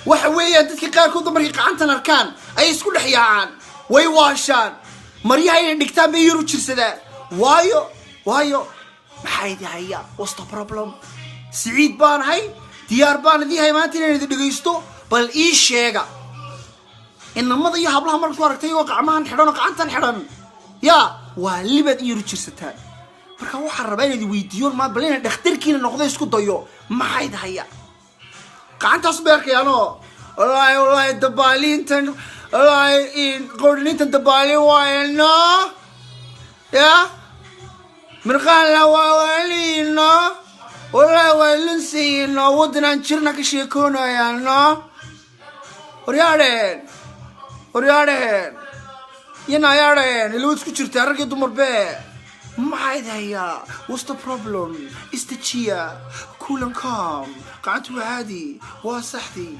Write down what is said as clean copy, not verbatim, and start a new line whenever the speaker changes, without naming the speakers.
وحوية تذكر قال كود مريق عنتنا أركان أي سكول حيان ويواشان مريها ينكتب بيرو تشرسدا وايو محايدي هيا وسط بروبلم سعيد بان هاي ديار بان دي هاي ما تيجي دقيستو بل إيش شيء إن الماضي يهبلها مرة كوارتي وقع مان حرنا قعنتن حرن يا واللي بدي يرو تشرستان marka waxa rabaa inay weydiiyoon ma balina dhakhtarkiina noqday isku dayo maxay dhahaya qaantaas beerkayano wallahi dabaalintan wallahi in qoornintan dabaali waayna ya markaan la waalina wallahi waalinsiina wadnan jirna ka sheekoonayana horyaadeen ilaa isku jirta rag dumar bee محايد هيا what's the problem استشيا cool and calm قعدت وعادي وصحتي